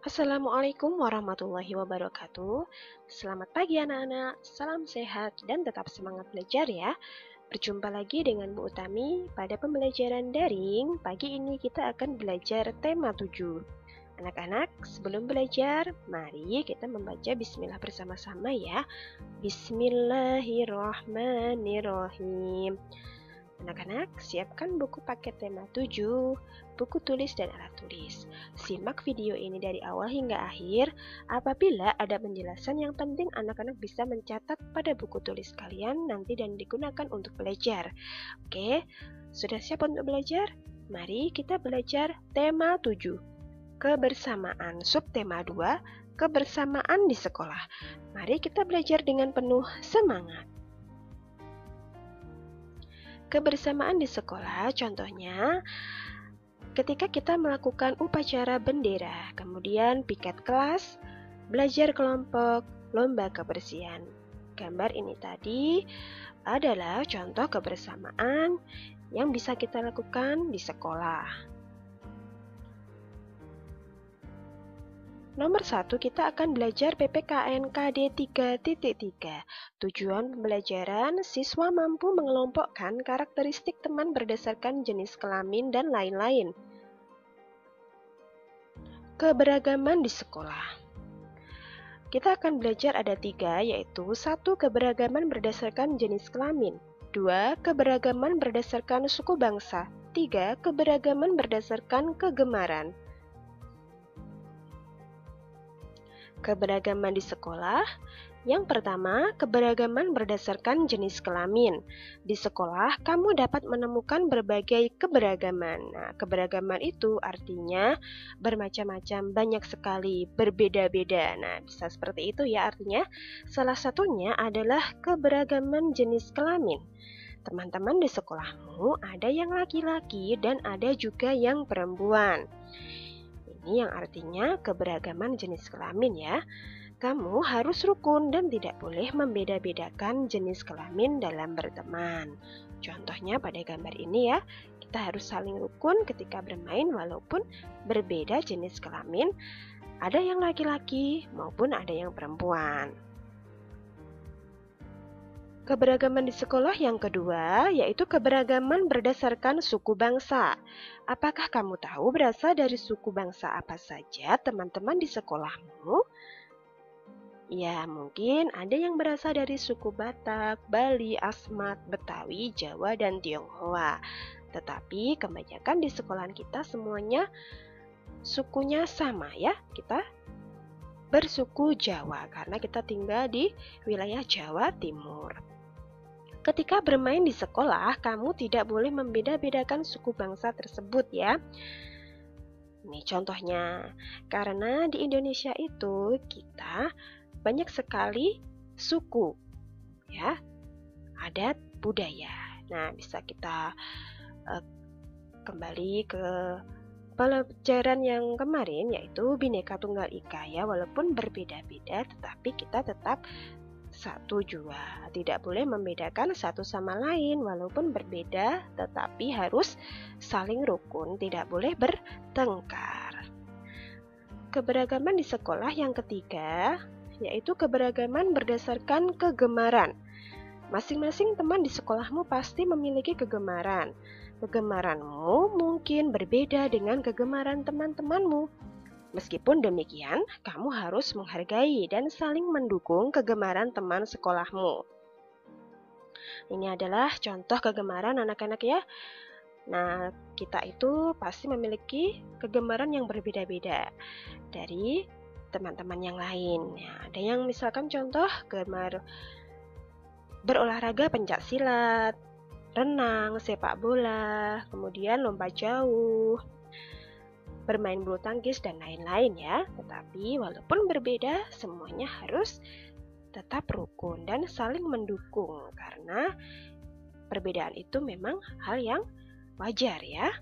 Assalamualaikum warahmatullahi wabarakatuh. Selamat pagi anak-anak, salam sehat dan tetap semangat belajar ya. Berjumpa lagi dengan Bu Utami pada pembelajaran daring. Pagi ini kita akan belajar tema 7. Anak-anak, sebelum belajar, mari kita membaca bismillah bersama-sama ya. Bismillahirrahmanirrahim. Anak-anak, siapkan buku paket tema 7, buku tulis dan alat tulis. Simak video ini dari awal hingga akhir. Apabila ada penjelasan yang penting, anak-anak bisa mencatat pada buku tulis kalian nanti dan digunakan untuk belajar. Oke, sudah siap untuk belajar? Mari kita belajar tema 7. Kebersamaan, subtema 2, kebersamaan di sekolah. Mari kita belajar dengan penuh semangat. Kebersamaan di sekolah, contohnya ketika kita melakukan upacara bendera, kemudian piket kelas, belajar kelompok, lomba kebersihan. Gambar ini tadi adalah contoh kebersamaan yang bisa kita lakukan di sekolah. Nomor 1, kita akan belajar PPKN KD 3.3. Tujuan pembelajaran, siswa mampu mengelompokkan karakteristik teman berdasarkan jenis kelamin dan lain-lain. Keberagaman di sekolah. Kita akan belajar ada 3, yaitu 1. Keberagaman berdasarkan jenis kelamin, 2. Keberagaman berdasarkan suku bangsa, 3. Keberagaman berdasarkan kegemaran. Keberagaman di sekolah. Yang pertama, keberagaman berdasarkan jenis kelamin. Di sekolah, kamu dapat menemukan berbagai keberagaman. Nah, keberagaman itu artinya bermacam-macam, banyak sekali, berbeda-beda. Nah, bisa seperti itu ya artinya. Salah satunya adalah keberagaman jenis kelamin. Teman-teman di sekolahmu ada yang laki-laki dan ada juga yang perempuan. Ini yang artinya keberagaman jenis kelamin ya. Kamu harus rukun dan tidak boleh membeda-bedakan jenis kelamin dalam berteman. Contohnya pada gambar ini ya, kita harus saling rukun ketika bermain walaupun berbeda jenis kelamin. Ada yang laki-laki maupun ada yang perempuan. Keberagaman di sekolah yang kedua, yaitu keberagaman berdasarkan suku bangsa. Apakah kamu tahu berasal dari suku bangsa apa saja teman-teman di sekolahmu? Ya, mungkin ada yang berasal dari suku Batak, Bali, Asmat, Betawi, Jawa, dan Tionghoa. Tetapi kebanyakan di sekolahan kita semuanya sukunya sama ya. Kita bersuku Jawa karena kita tinggal di wilayah Jawa Timur. Ketika bermain di sekolah, kamu tidak boleh membeda-bedakan suku bangsa tersebut ya. Ini contohnya, karena di Indonesia itu kita banyak sekali suku, ya, adat, budaya. Nah, bisa kita kembali ke pelajaran yang kemarin, yaitu Bhinneka Tunggal Ika ya. Walaupun berbeda-beda, tetapi kita tetap satu jua. Tidak boleh membedakan satu sama lain, walaupun berbeda, tetapi harus saling rukun, tidak boleh bertengkar. Keberagaman di sekolah yang ketiga, yaitu keberagaman berdasarkan kegemaran. Masing-masing teman di sekolahmu pasti memiliki kegemaran. Kegemaranmu mungkin berbeda dengan kegemaran teman-temanmu. Meskipun demikian, kamu harus menghargai dan saling mendukung kegemaran teman sekolahmu. Ini adalah contoh kegemaran anak-anak ya. Nah, kita itu pasti memiliki kegemaran yang berbeda-beda dari teman-teman yang lain. Ya, ada yang misalkan contoh gemar berolahraga pencak silat, renang, sepak bola, kemudian lomba jauh, bermain bulu tangkis dan lain-lain ya. Tetapi walaupun berbeda, semuanya harus tetap rukun dan saling mendukung karena perbedaan itu memang hal yang wajar ya.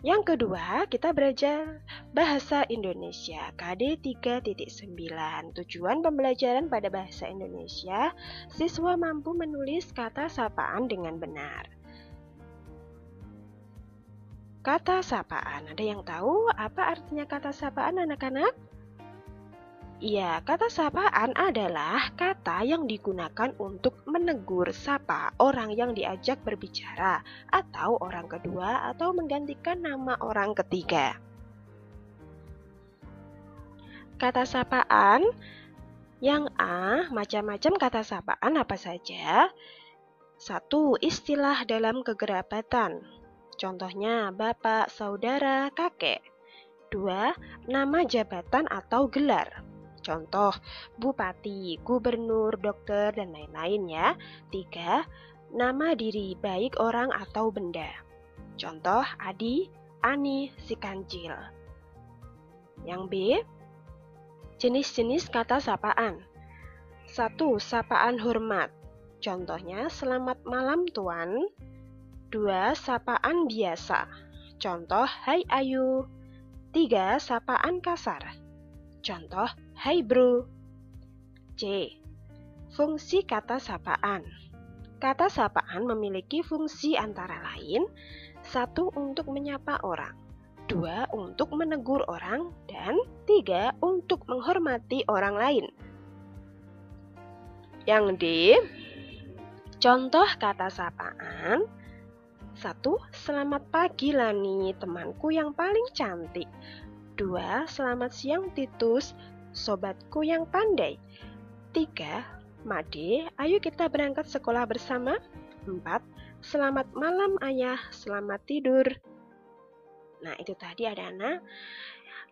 Yang kedua, kita belajar bahasa Indonesia KD 3.9. Tujuan pembelajaran pada bahasa Indonesia, siswa mampu menulis kata sapaan dengan benar. Kata sapaan. Ada yang tahu apa artinya kata sapaan, anak-anak? Iya, kata sapaan adalah kata yang digunakan untuk menegur sapa orang yang diajak berbicara, atau orang kedua, atau menggantikan nama orang ketiga. Kata sapaan yang A, macam-macam kata sapaan apa saja? 1. Istilah dalam kekerabatan. Contohnya bapak, saudara, kakek. 2. Nama jabatan atau gelar. Contoh bupati, gubernur, dokter, dan lain-lain ya. 3. Nama diri, baik orang atau benda. Contoh Adi, Ani, si kancil. Yang B, jenis-jenis kata sapaan. 1. Sapaan hormat. Contohnya selamat malam tuan. 2. Sapaan biasa. Contoh hai Ayu. 3. Sapaan kasar. Contoh hai bro. C. Fungsi kata sapaan. Kata sapaan memiliki fungsi antara lain 1. Untuk menyapa orang, 2. Untuk menegur orang, dan 3. Untuk menghormati orang lain. Yang D, contoh kata sapaan. 1. Selamat pagi Lani, temanku yang paling cantik. 2. Selamat siang Titus, sobatku yang pandai. 3. Made, ayo kita berangkat sekolah bersama. 4. Selamat malam ayah, selamat tidur. Nah, itu tadi anak-anak.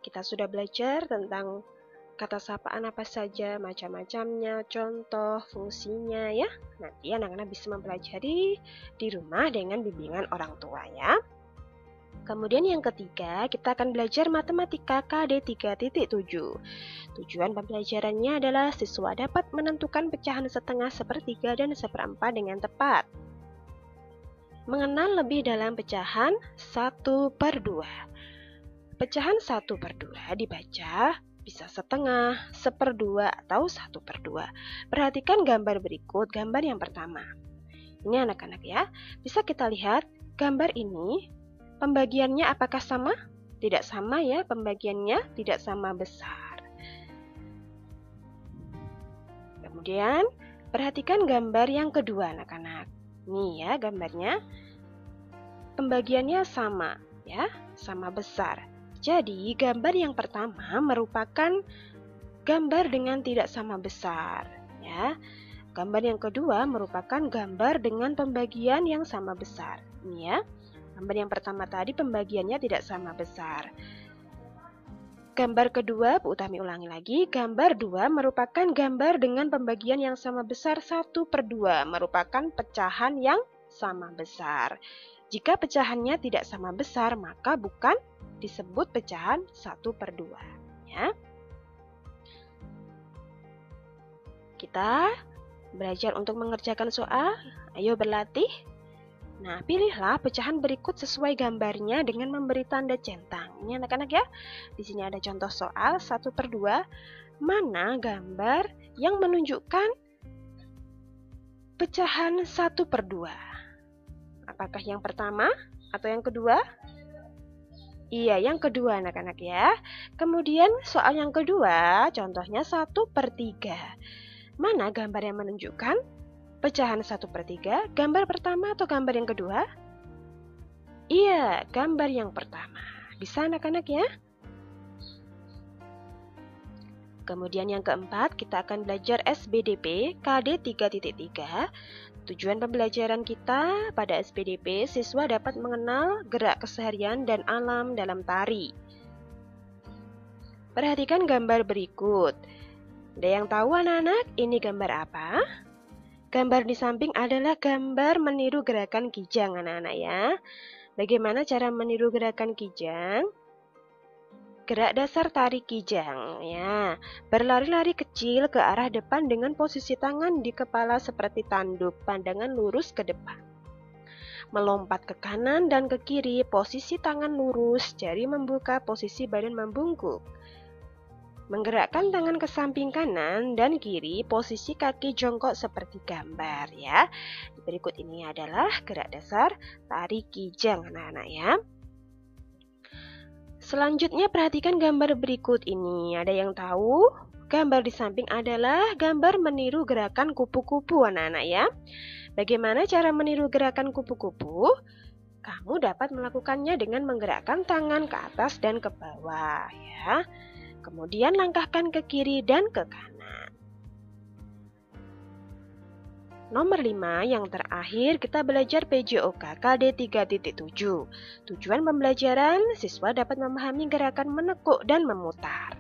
Kita sudah belajar tentang kata sapaan apa saja, macam-macamnya, contoh, fungsinya ya. Nanti anak-anak bisa mempelajari di rumah dengan bimbingan orang tua ya. Kemudian yang ketiga, kita akan belajar matematika KD 3.7. Tujuan pembelajarannya adalah siswa dapat menentukan pecahan setengah, sepertiga, dan seperempat dengan tepat. Mengenal lebih dalam pecahan 1/2. Pecahan 1/2 dibaca bisa setengah, 1/2, atau 1/2. Perhatikan gambar berikut, gambar yang pertama. Ini anak-anak ya, bisa kita lihat gambar ini, pembagiannya apakah sama? Tidak sama ya, pembagiannya tidak sama besar. Kemudian, perhatikan gambar yang kedua anak-anak. Nih ya gambarnya, pembagiannya sama ya, sama besar. Jadi, gambar yang pertama merupakan gambar dengan tidak sama besar ya. Gambar yang kedua merupakan gambar dengan pembagian yang sama besar. Ini ya. Gambar yang pertama tadi pembagiannya tidak sama besar. Gambar kedua, Bu Utami ulangi lagi. Gambar 2 merupakan gambar dengan pembagian yang sama besar 1/2, merupakan pecahan yang sama besar. Jika pecahannya tidak sama besar, maka bukan disebut pecahan 1/2. Ya. Kita belajar untuk mengerjakan soal. Ayo berlatih. Nah, pilihlah pecahan berikut sesuai gambarnya dengan memberi tanda centang. Ini anak-anak ya. Di sini ada contoh soal 1/2. Mana gambar yang menunjukkan pecahan 1/2? Apakah yang pertama atau yang kedua? Iya, yang kedua anak-anak ya. Kemudian soal yang kedua, contohnya 1/3. Mana gambar yang menunjukkan pecahan 1/3? Gambar pertama atau gambar yang kedua? Iya, gambar yang pertama. Bisa anak-anak ya? Kemudian yang keempat, kita akan belajar SBDP KD 3.3. Tujuan pembelajaran kita pada SPDP, siswa dapat mengenal gerak keseharian dan alam dalam tari. Perhatikan gambar berikut. Ada yang tahu anak-anak ini gambar apa? Gambar di samping adalah gambar meniru gerakan kijang anak-anak ya. Bagaimana cara meniru gerakan kijang? Gerak dasar tari kijang ya. Berlari-lari kecil ke arah depan dengan posisi tangan di kepala seperti tanduk, pandangan lurus ke depan. Melompat ke kanan dan ke kiri, posisi tangan lurus, jari membuka, posisi badan membungkuk. Menggerakkan tangan ke samping kanan dan kiri, posisi kaki jongkok seperti gambar ya. Berikut ini adalah gerak dasar tari kijang anak-anak ya. Selanjutnya perhatikan gambar berikut ini. Ada yang tahu? Gambar di samping adalah gambar meniru gerakan kupu-kupu anak-anak ya. Bagaimana cara meniru gerakan kupu-kupu? Kamu dapat melakukannya dengan menggerakkan tangan ke atas dan ke bawah ya. Kemudian langkahkan ke kiri dan ke kanan. Nomor 5 yang terakhir kita belajar PJOK KD 3.7. Tujuan pembelajaran, siswa dapat memahami gerakan menekuk dan memutar.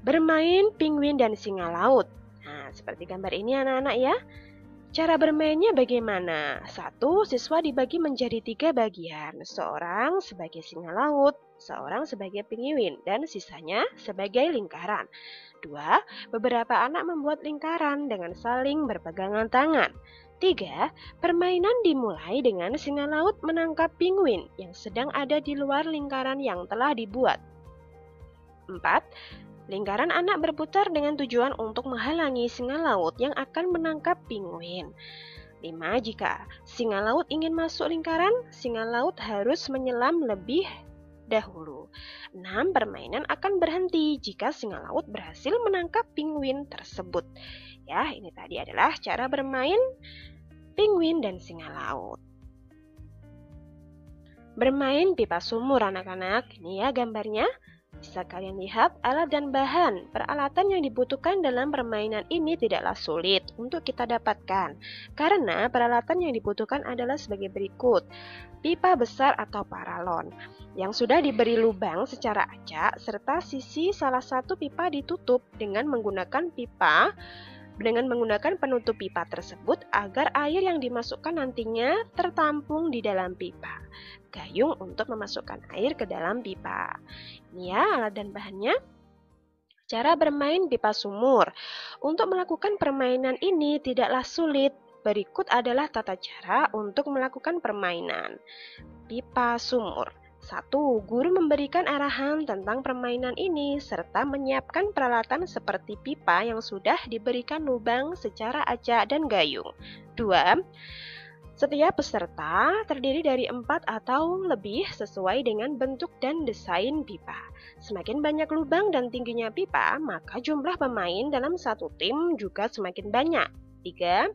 Bermain penguin dan singa laut. Nah, seperti gambar ini anak-anak ya. Cara bermainnya bagaimana? 1. Siswa dibagi menjadi 3 bagian. Seorang sebagai singa laut, seorang sebagai penguin, dan sisanya sebagai lingkaran. 2. Beberapa anak membuat lingkaran dengan saling berpegangan tangan. 3. Permainan dimulai dengan singa laut menangkap penguin yang sedang ada di luar lingkaran yang telah dibuat. 4. Lingkaran anak berputar dengan tujuan untuk menghalangi singa laut yang akan menangkap penguin. 5. Jika singa laut ingin masuk lingkaran, singa laut harus menyelam lebih dahulu. 6. Permainan akan berhenti jika singa laut berhasil menangkap penguin tersebut. Ya, ini tadi adalah cara bermain penguin dan singa laut. Bermain pipa sumur anak-anak. Ini ya gambarnya. Bisa kalian lihat alat dan bahan. Peralatan yang dibutuhkan dalam permainan ini tidaklah sulit untuk kita dapatkan. Karena peralatan yang dibutuhkan adalah sebagai berikut. Pipa besar atau paralon yang sudah diberi lubang secara acak serta sisi salah satu pipa ditutup dengan menggunakan penutup pipa tersebut agar air yang dimasukkan nantinya tertampung di dalam pipa. Gayung untuk memasukkan air ke dalam pipa. Ini ya alat dan bahannya. Cara bermain pipa sumur. Untuk melakukan permainan ini tidaklah sulit. Berikut adalah tata cara untuk melakukan permainan pipa sumur. 1. Guru memberikan arahan tentang permainan ini serta menyiapkan peralatan seperti pipa yang sudah diberikan lubang secara acak dan gayung. 2. Setiap peserta terdiri dari 4 atau lebih sesuai dengan bentuk dan desain pipa. Semakin banyak lubang dan tingginya pipa, maka jumlah pemain dalam satu tim juga semakin banyak. 3.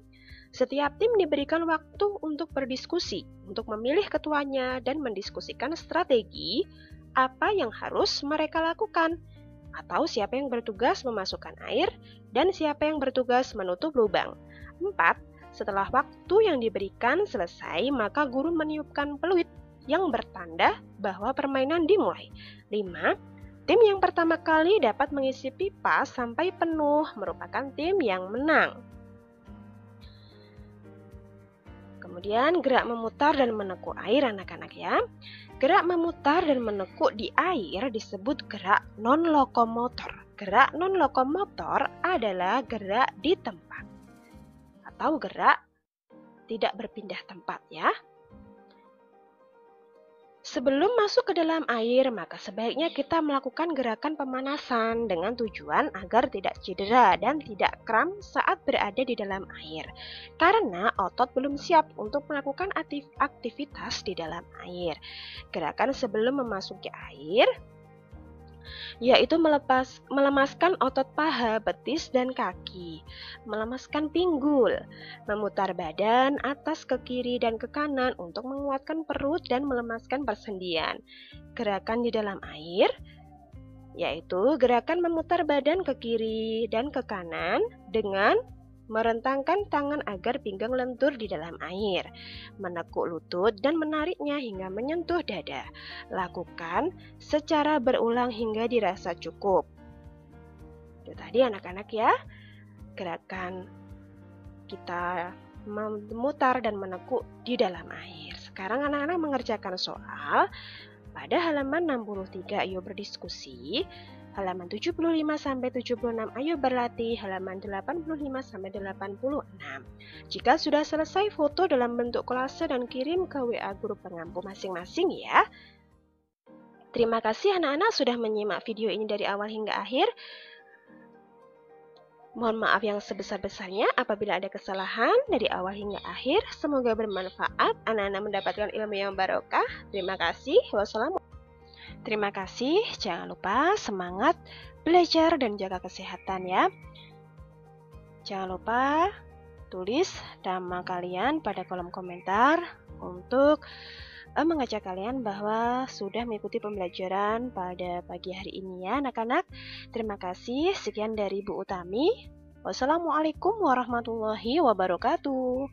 Setiap tim diberikan waktu untuk berdiskusi, untuk memilih ketuanya dan mendiskusikan strategi apa yang harus mereka lakukan, atau siapa yang bertugas memasukkan air dan siapa yang bertugas menutup lubang. 4. Setelah waktu yang diberikan selesai, maka guru meniupkan peluit yang bertanda bahwa permainan dimulai. 5. Tim yang pertama kali dapat mengisi pipa sampai penuh merupakan tim yang menang. Kemudian gerak memutar dan menekuk air anak-anak ya. Gerak memutar dan menekuk di air disebut gerak non-lokomotor. Gerak non-lokomotor adalah gerak di tempat atau gerak tidak berpindah tempat ya. Sebelum masuk ke dalam air, maka sebaiknya kita melakukan gerakan pemanasan dengan tujuan agar tidak cedera dan tidak kram saat berada di dalam air. Karena otot belum siap untuk melakukan aktivitas di dalam air. Gerakan sebelum memasuki air yaitu melemaskan otot paha, betis, dan kaki, melemaskan pinggul, memutar badan atas ke kiri dan ke kanan untuk menguatkan perut dan melemaskan persendian. Gerakan di dalam air yaitu gerakan memutar badan ke kiri dan ke kanan dengan merentangkan tangan agar pinggang lentur di dalam air, menekuk lutut dan menariknya hingga menyentuh dada. Lakukan secara berulang hingga dirasa cukup. Itu tadi anak-anak ya, gerakan kita memutar dan menekuk di dalam air. Sekarang anak-anak mengerjakan soal pada halaman 63, ayo berdiskusi. Halaman 75-76, ayo berlatih. Halaman 85-86. Jika sudah selesai, foto dalam bentuk kolase dan kirim ke WA guru pengampu masing-masing ya. Terima kasih anak-anak sudah menyimak video ini dari awal hingga akhir. Mohon maaf yang sebesar-besarnya apabila ada kesalahan dari awal hingga akhir. Semoga bermanfaat, anak-anak mendapatkan ilmu yang barokah. Terima kasih. Wassalamualaikum. Terima kasih. Jangan lupa semangat belajar dan jaga kesehatan ya. Jangan lupa tulis nama kalian pada kolom komentar untuk mengajak kalian bahwa sudah mengikuti pembelajaran pada pagi hari ini ya anak-anak. Terima kasih. Sekian dari Bu Utami. Wassalamualaikum warahmatullahi wabarakatuh.